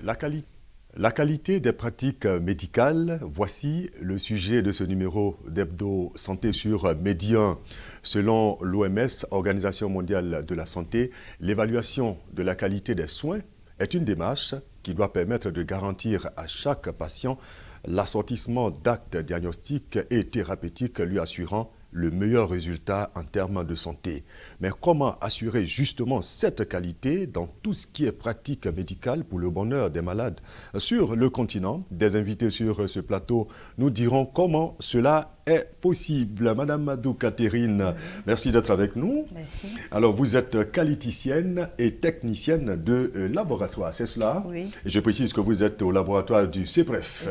La qualité des pratiques médicales, voici le sujet de ce numéro d'Hebdo Santé sur Medi 1. Selon l'OMS, Organisation mondiale de la santé, l'évaluation de la qualité des soins est une démarche qui doit permettre de garantir à chaque patient l'assortissement d'actes diagnostiques et thérapeutiques lui assurant le meilleur résultat en termes de santé. Mais comment assurer justement cette qualité dans tout ce qui est pratique médicale pour le bonheur des malades? Sur le continent, des invités sur ce plateau nous diront comment cela est possible. Madame Madou Catherine, merci d'être avec nous. Merci. Alors, vous êtes qualiticienne et technicienne de laboratoire, c'est cela? Oui. Et je précise que vous êtes au laboratoire du CEPREF.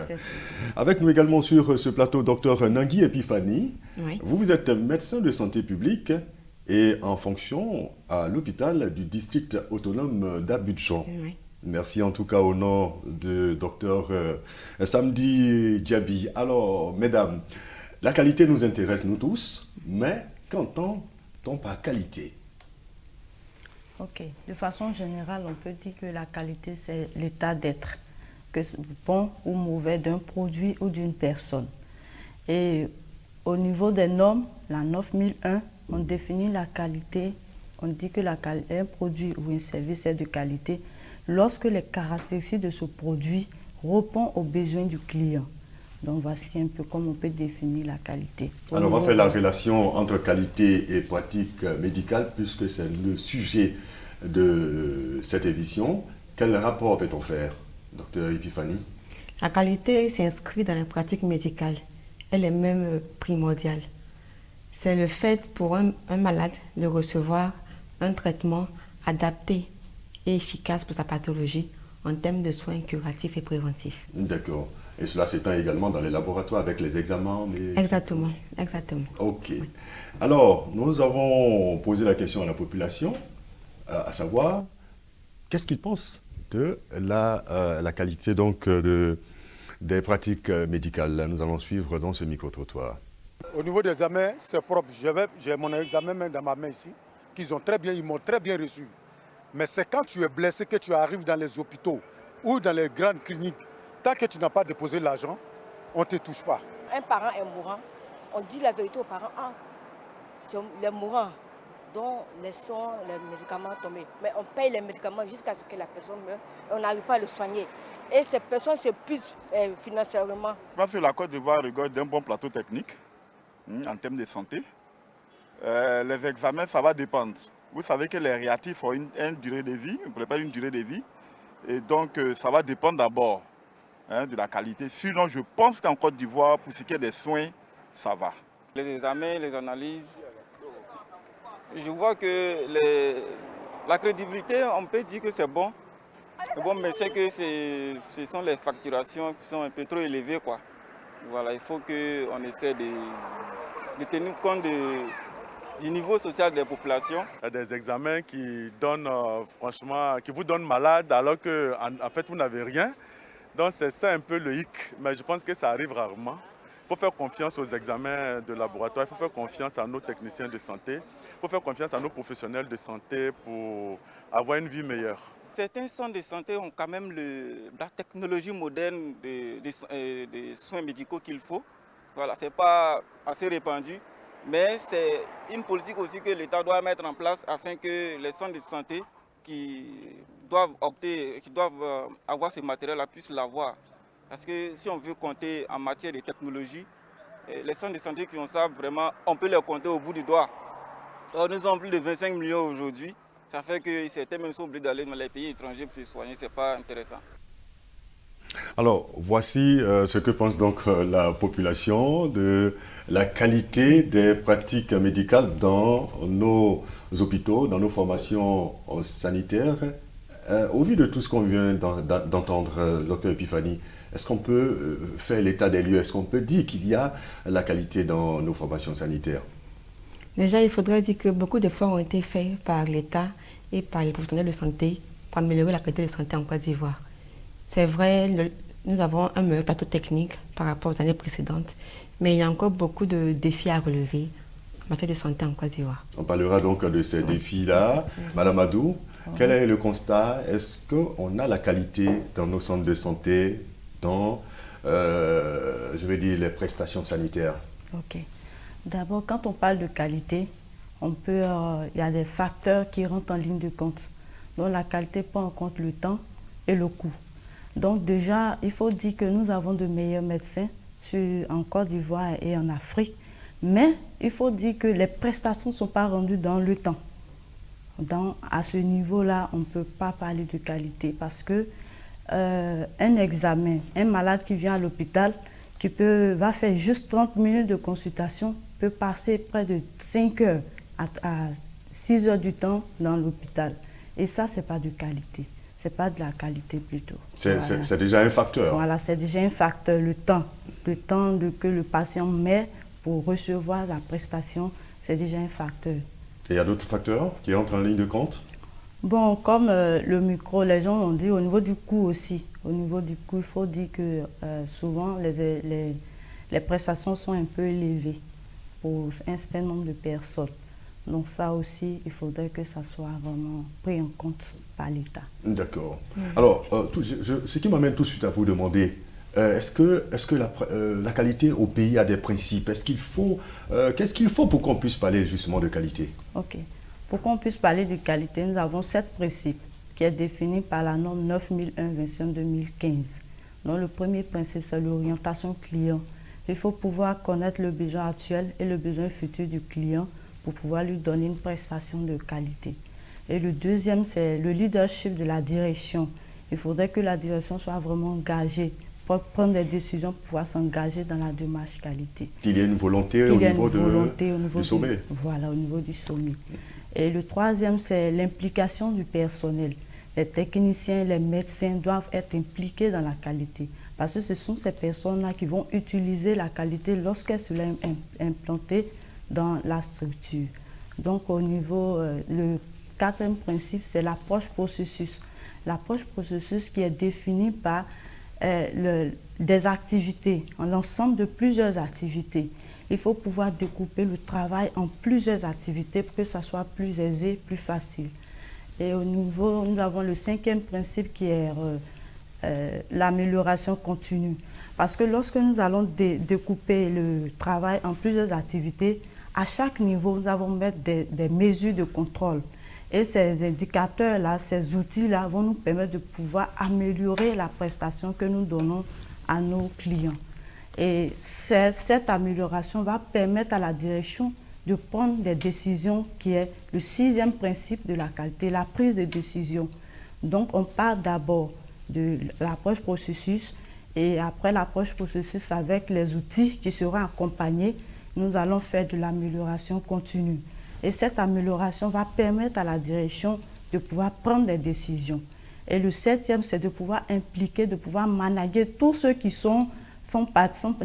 Avec nous également sur ce plateau, docteur Nangui Epiphanie. Oui. Vous êtes médecin de santé publique et en fonction à l'hôpital du district autonome d'Abidjan. Oui. Merci en tout cas au nom de docteur Samdi Diaby. Alors, mesdames, la qualité nous intéresse nous tous, mais qu'entend-on par qualité? Ok. De façon générale, on peut dire que la qualité, c'est l'état d'être, que bon ou mauvais d'un produit ou d'une personne. Et au niveau des normes, la 9001, on définit la qualité, on dit que un produit ou un service est de qualité lorsque les caractéristiques de ce produit répondent aux besoins du client. Donc voici un peu comment on peut définir la qualité. Alors on va faire la relation entre qualité et pratique médicale puisque c'est le sujet de cette émission. Quel rapport peut-on faire, docteur Epiphanie? La qualité s'inscrit dans la pratique médicale. Elle est même primordiale. C'est le fait pour un malade de recevoir un traitement adapté et efficace pour sa pathologie en termes de soins curatifs et préventifs. D'accord. Et cela s'étend également dans les laboratoires avec les examens? Exactement, exactement. Ok. Alors, nous avons posé la question à la population, à savoir, qu'est-ce qu'ils pensent de la qualité donc des pratiques médicales. Nous allons suivre dans ce micro-trottoir. Au niveau des examens, c'est propre. J'ai mon examen même dans ma main ici, ils m'ont très bien reçu. Mais c'est quand tu es blessé que tu arrives dans les hôpitaux ou dans les grandes cliniques. Tant que tu n'as pas déposé l'argent, on ne te touche pas. Un parent est mourant, on dit la vérité aux parents. Ah, les mourants, dont laissons les médicaments tomber. Mais on paye les médicaments jusqu'à ce que la personne meure et on n'arrive pas à le soigner. Et ces personnes s'épuisent financièrement. Je pense que la Côte d'Ivoire regorge d'un bon plateau technique en termes de santé. Les examens, ça va dépendre. Vous savez que les réactifs ont une durée de vie, on prépare une durée de vie. Et donc, ça va dépendre d'abord de la qualité. Sinon, je pense qu'en Côte d'Ivoire, pour ce qui est des soins, ça va. Les examens, les analyses, je vois que la crédibilité, on peut dire que c'est bon. Bon, mais c'est que ce sont les facturations qui sont un peu trop élevées, quoi. Voilà, il faut qu'on essaie de tenir compte du niveau social des populations. Il y a des examens qui donnent, franchement, qui vous donnent malade alors qu'en fait, vous n'avez rien. Donc c'est ça un peu le hic, mais je pense que ça arrive rarement. Il faut faire confiance aux examens de laboratoire, il faut faire confiance à nos techniciens de santé, il faut faire confiance à nos professionnels de santé pour avoir une vie meilleure. Certains centres de santé ont quand même la technologie moderne des soins médicaux qu'il faut. Voilà, ce n'est pas assez répandu, mais c'est une politique aussi que l'État doit mettre en place afin que les centres de santé qui doivent avoir ce matériel-là puissent l'avoir. Parce que si on veut compter en matière de technologie, les centres de santé qui ont ça, vraiment, on peut les compter au bout du doigt. Alors, nous avons plus de 25 millions aujourd'hui. Ça fait que certains même sont obligés d'aller dans les pays étrangers pour se soigner. Ce n'est pas intéressant. Alors, voici ce que pense donc la population de la qualité des pratiques médicales dans nos hôpitaux, dans nos formations sanitaires. Au vu de tout ce qu'on vient d'entendre, docteur Epiphanie, est-ce qu'on peut faire l'état des lieux? Est-ce qu'on peut dire qu'il y a la qualité dans nos formations sanitaires? Déjà, il faudrait dire que beaucoup d'efforts ont été faits par l'État et par les professionnels de santé pour améliorer la qualité de santé en Côte d'Ivoire. C'est vrai, nous avons un meilleur plateau technique par rapport aux années précédentes, mais il y a encore beaucoup de défis à relever en matière de santé en Côte d'Ivoire. On parlera donc de ces défis-là. Madame Adou, quel est le constat? Est-ce qu'on a la qualité dans nos centres de santé, dans, je vais dire, les prestations sanitaires? Ok. D'abord, quand on parle de qualité, il y a des facteurs qui rentrent en ligne de compte. Donc la qualité prend en compte le temps et le coût. Donc déjà, il faut dire que nous avons de meilleurs médecins en Côte d'Ivoire et en Afrique, mais il faut dire que les prestations ne sont pas rendues dans le temps. À ce niveau-là, on ne peut pas parler de qualité parce que un examen, un malade qui vient à l'hôpital, va faire juste 30 minutes de consultation, peut passer près de 5 heures à 6 heures du temps dans l'hôpital. Et ça, ce n'est pas de qualité. Ce n'est pas de la qualité plutôt. C'est déjà un facteur. Voilà, c'est déjà un facteur, le temps. Le temps que le patient met pour recevoir la prestation, c'est déjà un facteur. Et il y a d'autres facteurs qui entrent en ligne de compte? Bon, comme le micro, les gens ont dit au niveau du coût aussi. Au niveau du coût, il faut dire que souvent les prestations sont un peu élevées pour un certain nombre de personnes. Donc ça aussi, il faudrait que ça soit vraiment pris en compte par l'État. D'accord. Alors, ce qui m'amène tout de suite à vous demander, est-ce que la qualité au pays a des principes? Qu'est-ce qu'il faut pour qu'on puisse parler justement de qualité? Ok. Pour qu'on puisse parler de qualité, nous avons 7 principes qui est défini par la norme 9001 version 2015. Donc le premier principe, c'est l'orientation client. Il faut pouvoir connaître le besoin actuel et le besoin futur du client pour pouvoir lui donner une prestation de qualité. Et le deuxième, c'est le leadership de la direction. Il faudrait que la direction soit vraiment engagée pour prendre des décisions, pour pouvoir s'engager dans la démarche qualité. Qu'il y ait une volonté au niveau du sommet. Voilà, au niveau du sommet. Et le troisième, c'est l'implication du personnel. Les techniciens, les médecins doivent être impliqués dans la qualité. Parce que ce sont ces personnes-là qui vont utiliser la qualité lorsqu'elle sera implantée dans la structure. Donc, au niveau, le quatrième principe, c'est l'approche processus. L'approche processus qui est définie par des activités, l'ensemble de plusieurs activités. Il faut pouvoir découper le travail en plusieurs activités pour que ça soit plus aisé, plus facile. Et au niveau, nous avons le cinquième principe qui est l'amélioration continue. Parce que lorsque nous allons découper le travail en plusieurs activités, à chaque niveau, nous allons mettre des mesures de contrôle. Et ces indicateurs-là, ces outils-là vont nous permettre de pouvoir améliorer la prestation que nous donnons à nos clients. Et cette amélioration va permettre à la direction de prendre des décisions qui est le sixième principe de la qualité, la prise de décision. Donc, on part d'abord de l'approche processus et après l'approche processus avec les outils qui seront accompagnés, nous allons faire de l'amélioration continue. Et cette amélioration va permettre à la direction de pouvoir prendre des décisions. Et le septième, c'est de pouvoir impliquer, de pouvoir manager tous ceux qui sont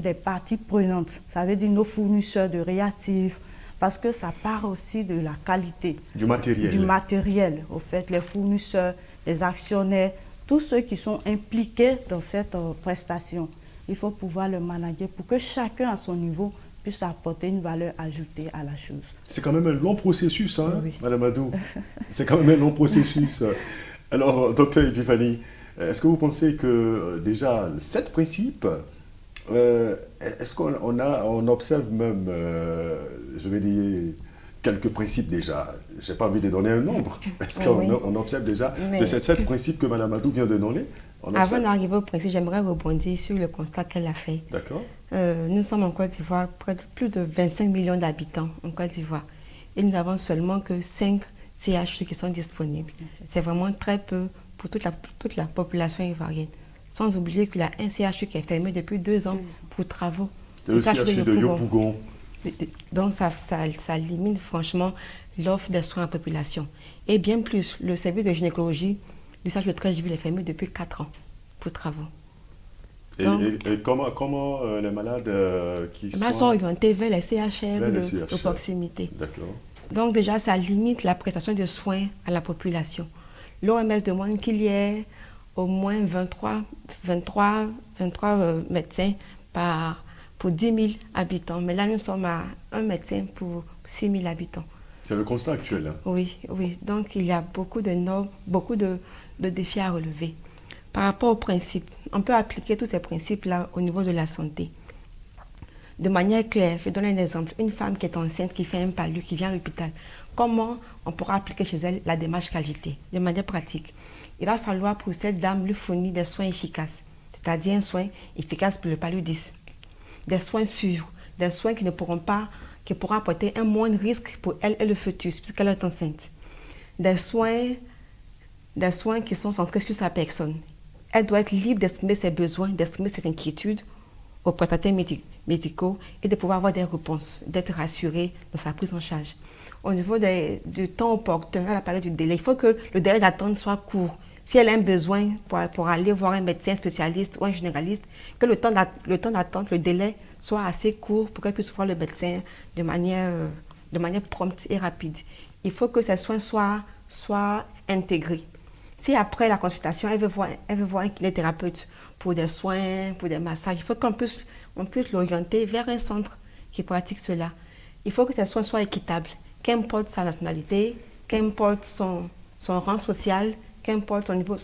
des parties prenantes. Ça veut dire nos fournisseurs de réactifs, parce que ça part aussi de la qualité. Du matériel. Du matériel. Au fait, les fournisseurs, les actionnaires, tous ceux qui sont impliqués dans cette prestation. Il faut pouvoir le manager pour que chacun à son niveau puisse apporter une valeur ajoutée à la chose. C'est quand même un long processus, hein, oui. Madame Adou. C'est quand même un long processus. Alors, docteur Epiphanie, est-ce que vous pensez que déjà, 7 principes, est-ce qu'on observe même, je vais dire, quelques principes déjà? Je n'ai pas envie de donner un nombre. Est-ce qu'on observe déjà de ces 7 principes que Madame Adou vient de donner? Avant d'arriver au principe, j'aimerais rebondir sur le constat qu'elle a fait. D'accord. Nous sommes en Côte d'Ivoire, plus de 25 millions d'habitants en Côte d'Ivoire. Et nous n'avons seulement que 5 CHU qui sont disponibles. C'est vraiment très peu pour toute la population ivoirienne. Sans oublier qu'il y a un CHU qui est fermé depuis 2 ans pour travaux. C'est le CHU de Yopougon. Donc ça limite franchement l'offre de soins à la population. Et bien plus, le service de gynécologie du CHU de Treichville est fermé depuis 4 ans pour travaux. Et comment les malades qui sont orientés vers les CHR de proximité. D'accord. Donc déjà, ça limite la prestation de soins à la population. L'OMS demande qu'il y ait au moins 23 médecins par pour 10 000 habitants. Mais là, nous sommes à un médecin pour 6 000 habitants. C'est le constat actuel. Hein? Oui, oui. Donc, il y a beaucoup de normes, beaucoup de défis à relever. Par rapport aux principes, on peut appliquer tous ces principes-là au niveau de la santé. De manière claire, je donne un exemple. Une femme qui est enceinte, qui fait un palu, qui vient à l'hôpital, comment on pourra appliquer chez elle la démarche qualité, de manière pratique? Il va falloir pour cette dame lui fournir des soins efficaces, c'est-à-dire un soin efficace pour le paludisme, des soins sûrs, des soins qui pourront apporter un moindre risque pour elle et le fœtus, puisqu'elle est enceinte. Des soins qui sont centrés sur sa personne. Elle doit être libre d'exprimer ses besoins, d'exprimer ses inquiétudes aux prestataires médicaux et de pouvoir avoir des réponses, d'être rassurée dans sa prise en charge. Au niveau du temps opportun, à la période du délai, il faut que le délai d'attente soit court. Si elle a un besoin pour aller voir un médecin spécialiste ou un généraliste, que le temps d'attente, le délai soit assez court pour qu'elle puisse voir le médecin de manière prompte et rapide. Il faut que ces soins soient intégrés. Si après la consultation, elle veut voir un kinésithérapeute pour des soins, pour des massages, il faut qu'on puisse l'orienter vers un centre qui pratique cela. Il faut que ces soins soient équitables, qu'importe sa nationalité, qu'importe son rang social, qu'importe son niveau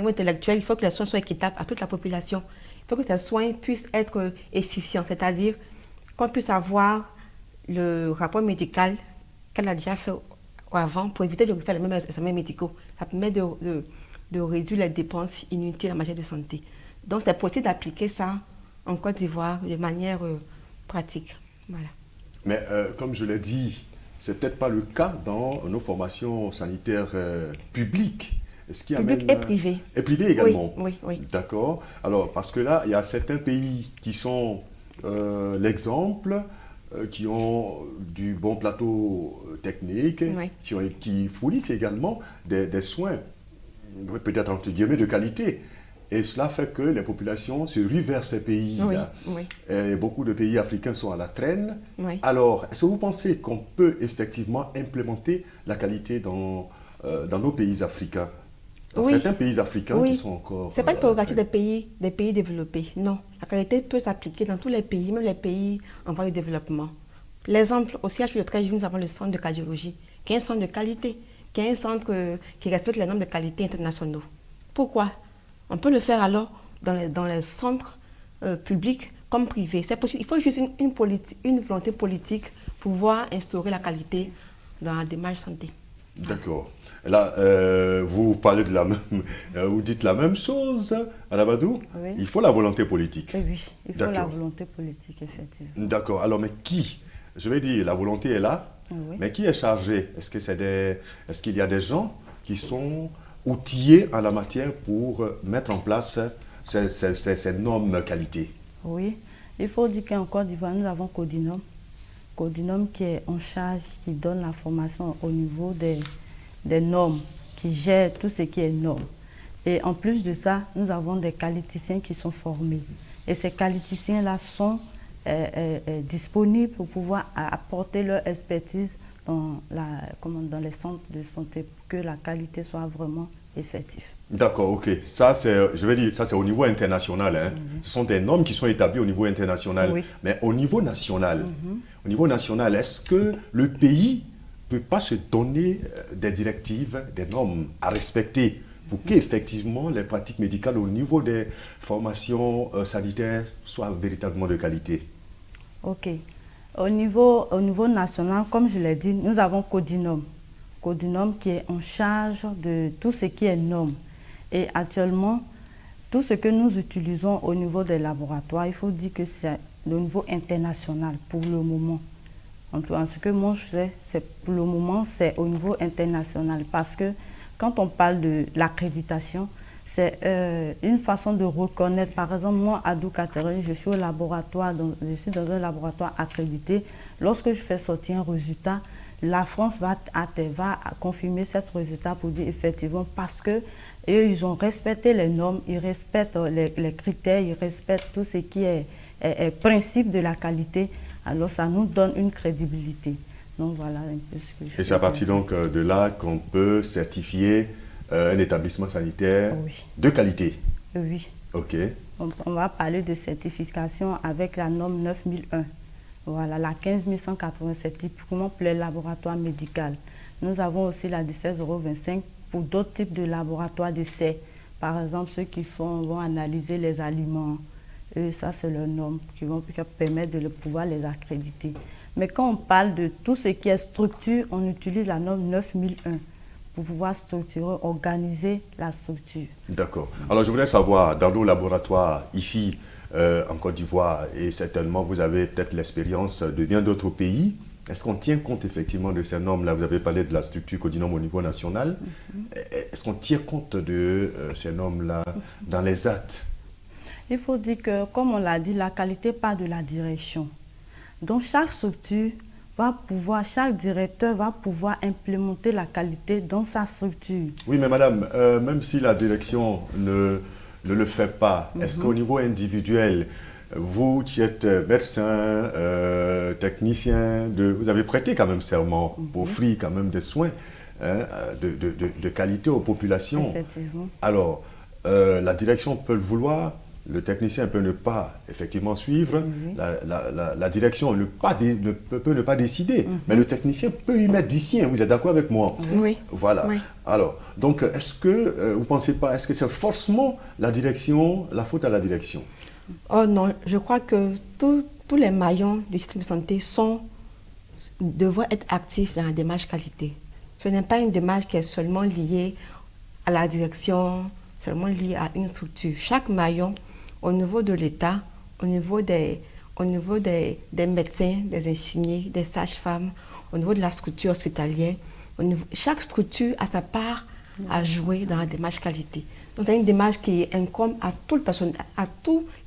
intellectuel, il faut que les soins soient équitables à toute la population. Il faut que ces soins puissent être efficients, c'est-à-dire qu'on puisse avoir le rapport médical qu'elle a déjà fait avant pour éviter de refaire les mêmes examens médicaux. Ça permet de réduire les dépenses inutiles en matière de santé. Donc, c'est possible d'appliquer ça en Côte d'Ivoire de manière pratique. Voilà. Mais comme je l'ai dit, c'est peut-être pas le cas dans nos formations sanitaires publiques. Est-ce qu'il y a public même, et privé. Et privé également. Oui. D'accord. Alors, parce que là, il y a certains pays qui sont l'exemple, qui ont du bon plateau technique, qui fournissent également des soins, peut-être entre guillemets, de qualité. Et cela fait que les populations se ruent vers ces pays. Et beaucoup de pays africains sont à la traîne. Alors, est-ce que vous pensez qu'on peut effectivement implémenter la qualité dans nos pays africains? Dans certains pays africains qui sont encore... Ce n'est pas une prérogative des pays développés, non. La qualité peut s'appliquer dans tous les pays, même les pays en voie de développement. L'exemple, au CHU de Trècheville, nous avons le centre de cardiologie, qui est un centre de qualité, qui est un centre qui respecte les normes de qualité internationaux. Pourquoi? On peut le faire alors dans les centres publics comme privés. C'est possible. Il faut juste une volonté politique pour pouvoir instaurer la qualité dans la démarche santé. D'accord. Là, vous parlez vous dites la même chose, Madame Adou. Oui. Il faut la volonté politique. Oui, il faut la volonté politique, effectivement. D'accord. Alors, mais qui? Je vais dire, la volonté est là, mais qui est chargé? Est-ce qu'il y a des gens qui sont outillés en la matière pour mettre en place ces normes qualité? Oui, il faut dire qu'en Côte d'Ivoire, nous avons Codinum. Codinum qui est en charge, qui donne la formation au niveau des normes, qui gère tout ce qui est normes. Et en plus de ça, nous avons des qualiticiens qui sont formés. Et ces qualiticiens-là sont disponibles pour pouvoir apporter leur expertise dans les centres de santé pour que la qualité soit vraiment effective. D'accord, ok. Ça, c'est au niveau international. Hein. Ce sont des normes qui sont établies au niveau international. Mais au niveau national, est-ce que le pays ne peut pas se donner des directives, des normes à respecter pour qu'effectivement les pratiques médicales au niveau des formations sanitaires soient véritablement de qualité? Ok. Au niveau national, comme je l'ai dit, nous avons Codinum. Codinum qui est en charge de tout ce qui est normes. Et actuellement, tout ce que nous utilisons au niveau des laboratoires, il faut dire que c'est le niveau international pour le moment. En ce que moi je sais, pour le moment, c'est au niveau international. Parce que quand on parle de l'accréditation, c'est une façon de reconnaître. Par exemple, moi, Adou Kateri, je suis je suis dans un laboratoire accrédité. Lorsque je fais sortir un résultat, la France va confirmer ce résultat pour dire effectivement parce que ils ont respecté les normes, ils respectent les critères, ils respectent tout ce qui est principe de la qualité. Alors ça nous donne une crédibilité. Donc voilà un peu ce que je... Et c'est à partir donc de là qu'on peut certifier un établissement sanitaire de qualité. Oui. Ok. on va parler de certification avec la norme 9001. Voilà, la 15187, typiquement pour les laboratoires médicaux. Nous avons aussi la 17025 pour d'autres types de laboratoires d'essai. Par exemple, ceux qui vont analyser les aliments. Et ça, c'est leurs normes qui vont permettre de pouvoir les accréditer. Mais quand on parle de tout ce qui est structure, on utilise la norme 9001 pour pouvoir structurer, organiser la structure. D'accord. Alors, je voudrais savoir, dans nos laboratoires ici, en Côte d'Ivoire, et certainement vous avez peut-être l'expérience de bien d'autres pays, est-ce qu'on tient compte effectivement de ces normes-là? Vous avez parlé de la structure Codinome au niveau national. Est-ce qu'on tient compte de ces normes-là dans les actes? Il faut dire que, comme on l'a dit, la qualité part de la direction. Donc, chaque structure va pouvoir, chaque directeur va pouvoir implémenter la qualité dans sa structure. Oui, mais madame, même si la direction ne le fait pas, est-ce qu'au niveau individuel, vous qui êtes médecin, technicien, vous avez prêté quand même serment pour offrir quand même des soins de qualité aux populations. Effectivement. Alors, la direction peut le vouloir, le technicien peut ne pas effectivement suivre, la direction peut ne pas décider, mais le technicien peut y mettre du sien. Vous êtes d'accord avec moi? Oui. Voilà. Oui. Alors, donc, est-ce que vous ne pensez pas, est-ce que c'est forcément la direction, la faute à la direction? Oh non, je crois que tous les maillons du système de santé devraient être actifs dans la démarche qualité. Ce n'est pas une démarche qui est seulement liée à la direction, seulement liée à une structure. Chaque maillon, au niveau de l'État, au niveau des médecins, des infirmiers, des sages-femmes, au niveau de la structure hospitalière, chaque structure a sa part à jouer dans la démarche qualité. Donc, c'est une démarche qui incombe à tous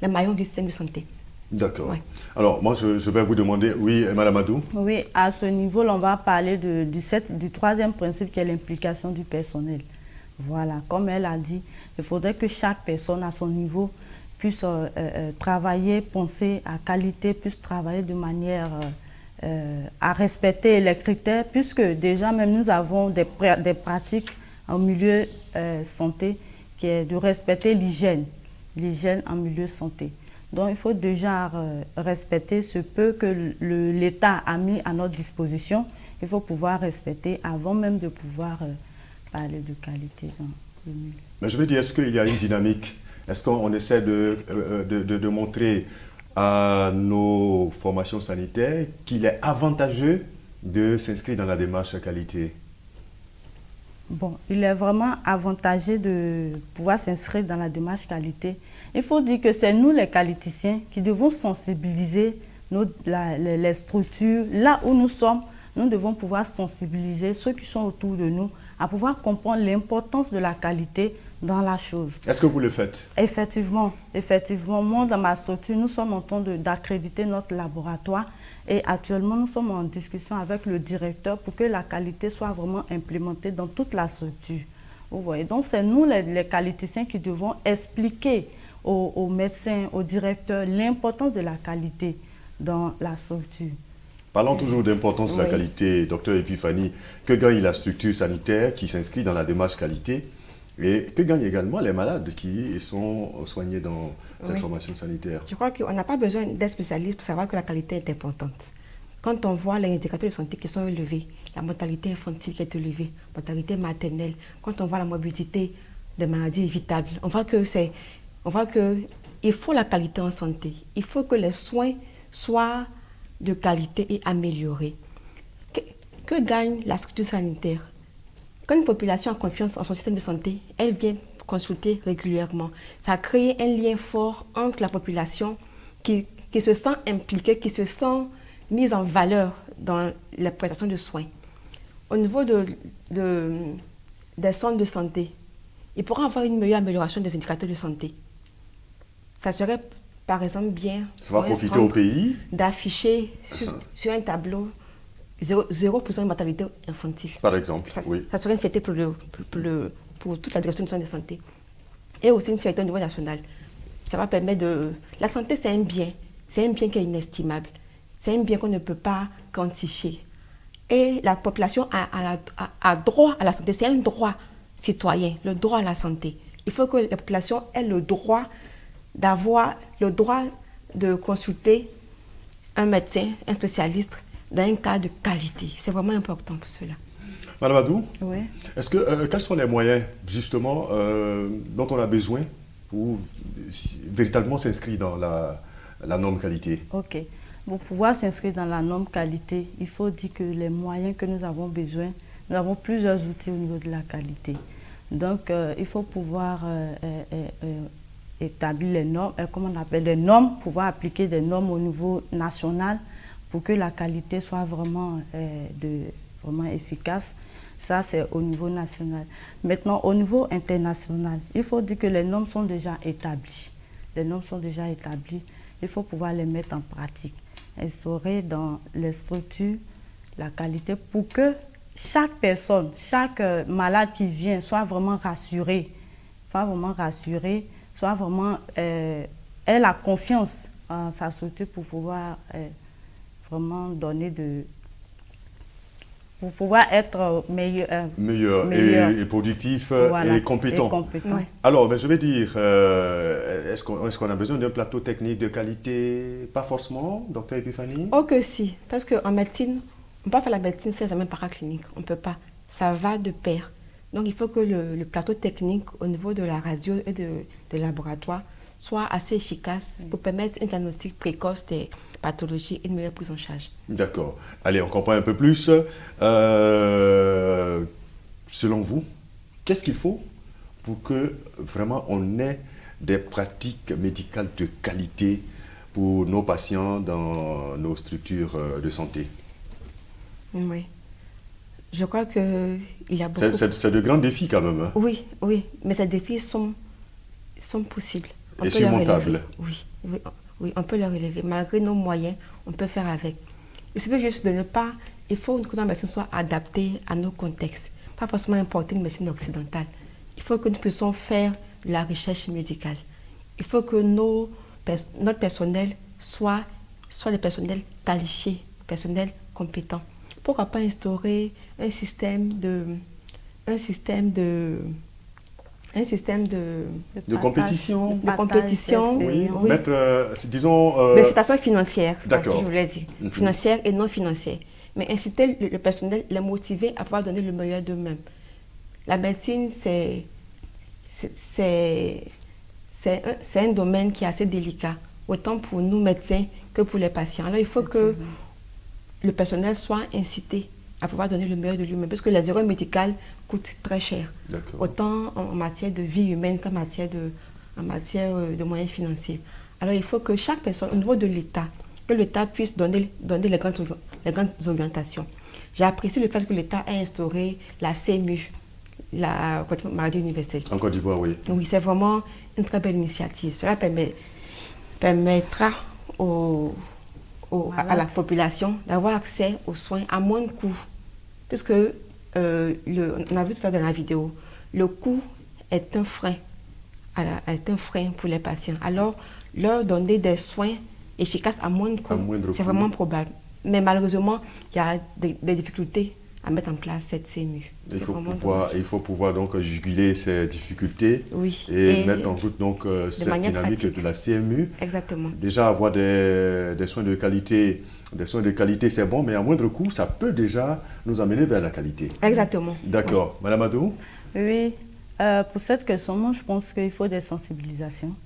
les maillons du système de santé. D'accord. Ouais. Alors, moi, je vais vous demander, oui, Mme Adou? Oui, à ce niveau, on va parler du troisième principe qui est l'implication du personnel. Voilà, comme elle a dit, il faudrait que chaque personne à son niveau puisse travailler, penser à qualité, puisse travailler de manière à respecter les critères, puisque déjà même nous avons des pratiques en milieu santé qui est de respecter l'hygiène en milieu santé. Donc il faut déjà respecter ce peu que l'État a mis à notre disposition. Il faut pouvoir respecter avant même de pouvoir parler de qualité dans le milieu. Mais je veux dire, est-ce qu'il y a une dynamique? Est-ce qu'on essaie de montrer à nos formations sanitaires qu'il est avantageux de s'inscrire dans la démarche qualité? Bon, il est vraiment avantageux de pouvoir s'inscrire dans la démarche qualité. Il faut dire que c'est nous, les qualiticiens, qui devons sensibiliser les structures. Là où nous sommes, nous devons pouvoir sensibiliser ceux qui sont autour de nous à pouvoir comprendre l'importance de la qualité dans la chose. Est-ce que vous le faites? Effectivement. Moi, dans ma structure, nous sommes en train d'accréditer notre laboratoire et actuellement, nous sommes en discussion avec le directeur pour que la qualité soit vraiment implémentée dans toute la structure. Vous voyez, donc c'est nous, les qualiticiens, qui devons expliquer aux médecins, aux directeurs, l'importance de la qualité dans la structure. Parlons toujours d'importance de la qualité, Dr Epiphanie. Que gagne la structure sanitaire qui s'inscrit dans la démarche qualité? Et que gagnent également les malades qui sont soignés dans cette formation sanitaire? Je crois qu'on n'a pas besoin d'être spécialiste pour savoir que la qualité est importante. Quand on voit les indicateurs de santé qui sont élevés, la mortalité infantile qui est élevée, la mortalité maternelle, quand on voit la morbidité des maladies évitables, on voit que il faut la qualité en santé. Il faut que les soins soient de qualité et améliorés. Que gagne la structure sanitaire? Quand une population a confiance en son système de santé, elle vient consulter régulièrement. Ça a créé un lien fort entre la population qui se sent impliquée, qui se sent mise en valeur dans la prestation de soins. Au niveau des centres de santé, il pourra avoir une meilleure amélioration des indicateurs de santé. Ça serait, par exemple, bien ça va profiter au pays d'afficher sur un tableau 0% de mortalité infantile. Par exemple, Ça serait une fierté pour toute la direction du centre de santé. Et aussi une fierté au niveau national. Ça va permettre de... La santé, c'est un bien. C'est un bien qui est inestimable. C'est un bien qu'on ne peut pas quantifier. Et la population a droit à la santé. C'est un droit citoyen, le droit à la santé. Il faut que la population ait le droit d'avoir le droit de consulter un médecin, un spécialiste dans un cas de qualité. C'est vraiment important pour cela. Madame Adou, Oui. est-ce que, quels sont les moyens, justement, dont on a besoin pour véritablement s'inscrire dans la norme qualité? Ok. Pour pouvoir s'inscrire dans la norme qualité, il faut dire que les moyens que nous avons besoin, nous avons plusieurs outils au niveau de la qualité. Donc, il faut pouvoir établir les normes, comment on appelle les normes, pouvoir appliquer des normes au niveau national pour que la qualité soit vraiment, vraiment efficace. Ça, c'est au niveau national. Maintenant, au niveau international, il faut dire que les normes sont déjà établies. Les normes sont déjà établies. Il faut pouvoir les mettre en pratique. Instaurer dans les structures la qualité pour que chaque personne, chaque malade qui vient soit vraiment rassuré, soit vraiment ait la confiance en sa structure pour pouvoir vraiment donner pour pouvoir être meilleur. Et productif, Voilà, et compétent. Ouais. Alors, ben, je vais dire, est-ce qu'on a besoin d'un plateau technique de qualité? Pas forcément, docteur Epiphanie? Oh que si, parce qu'en médecine, on ne peut pas faire la médecine sans examen paraclinique. On ne peut pas. Ça va de pair. Donc, il faut que le plateau technique au niveau de la radio et des laboratoires soit assez efficace pour permettre un diagnostic précoce des pathologies et une meilleure prise en charge. D'accord. Allez, on comprend un peu plus. Selon vous, qu'est-ce qu'il faut pour que vraiment on ait des pratiques médicales de qualité pour nos patients dans nos structures de santé? Oui. Je crois qu'il y a beaucoup... C'est de grands défis quand même. Hein? Oui, oui. Mais ces défis sont possibles. Et surmontables. Oui, on peut les relever. Malgré nos moyens, on peut faire avec. Il suffit juste de ne pas... Il faut que notre médecine soit adaptée à nos contextes. Pas forcément importer une médecine occidentale. Il faut que nous puissions faire de la recherche médicale. Il faut que notre personnel soit le personnel qualifié, le personnel compétent. Pourquoi pas instaurer un système de compétition. De compétition, oui. Oui. Mettre, disons... D'incitation financière, D'accord. je voulais dire. Financière et non financière. Mais inciter le personnel, les motiver à pouvoir donner le meilleur d'eux-mêmes. La médecine, c'est un domaine qui est assez délicat, autant pour nous médecins que pour les patients. Alors, il faut que le personnel soit incité à pouvoir donner le meilleur de lui-même, parce que les erreurs médicales coûtent très cher, autant en matière de vie humaine qu'en matière de moyens financiers. Alors, il faut que chaque personne, au niveau de l'État, que l'État puisse donner les grandes orientations. J'ai apprécié le fait que l'État ait instauré la CMU, la maladie universelle. En Côte d'Ivoire, oui. Oui, c'est vraiment une très belle initiative. Cela permettra à la population d'avoir accès aux soins à moindre coût. Puisque, on a vu tout à l'heure dans la vidéo, le coût est un frein, pour les patients. Alors, leur donner des soins efficaces à moindre coût, c'est vraiment probable. Mais malheureusement, il y a des difficultés à mettre en place cette CMU. Il faut pouvoir donc juguler ces difficultés et mettre en route donc cette dynamique pratique de la CMU. Exactement. Déjà avoir des soins de qualité, c'est bon, mais à moindre coût, ça peut déjà nous amener vers la qualité. Exactement. D'accord. Oui. Madame Adou? Oui. Pour cette question, moi, je pense qu'il faut des sensibilisations.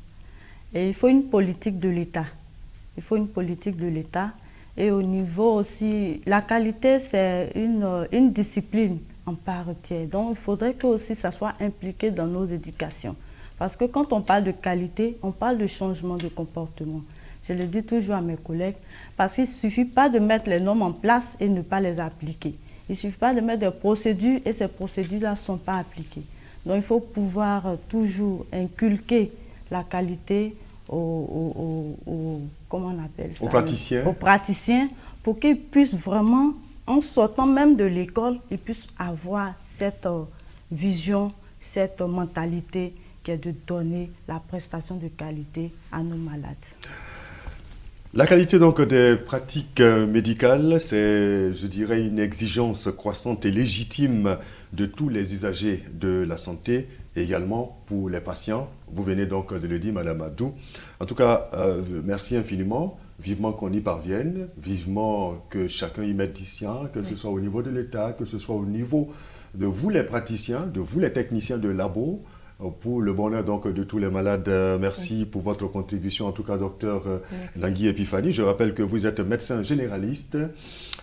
Et il faut une politique de l'État. Et au niveau aussi, la qualité, c'est une discipline en part entière. Donc, il faudrait que aussi ça soit impliqué dans nos éducations. Parce que quand on parle de qualité, on parle de changement de comportement. Je le dis toujours à mes collègues, parce qu'il ne suffit pas de mettre les normes en place et ne pas les appliquer. Il ne suffit pas de mettre des procédures et ces procédures-là ne sont pas appliquées. Donc, il faut pouvoir toujours inculquer la qualité comment on appelle ça, aux praticiens, pour qu'ils puissent vraiment, en sortant même de l'école, ils puissent avoir cette vision, cette mentalité qui est de donner la prestation de qualité à nos malades. La qualité donc des pratiques médicales, c'est, je dirais, une exigence croissante et légitime de tous les usagers de la santé et également pour les patients. Vous venez donc de le dire, Madame Adou. En tout cas, merci infiniment. Vivement qu'on y parvienne, vivement que chacun y mette du sien, que ce soit au niveau de l'État, que ce soit au niveau de vous les praticiens, de vous les techniciens de labo, pour le bonheur donc de tous les malades. Merci pour votre contribution, en tout cas, docteur Nangui Epiphanie. Je rappelle que vous êtes médecin généraliste.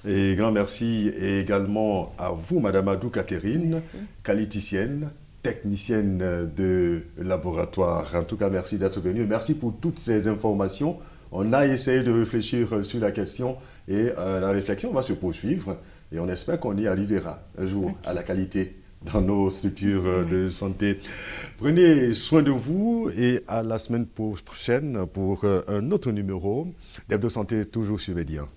Et grand merci également à vous, Madame Adou Catherine, qualiticienne, technicienne de laboratoire. En tout cas, merci d'être venue. Merci pour toutes ces informations. On a essayé de réfléchir sur la question et la réflexion va se poursuivre et on espère qu'on y arrivera un jour à la qualité dans nos structures de santé. Prenez soin de vous et à la semaine prochaine pour un autre numéro d'Hebdo Santé, toujours sur Média.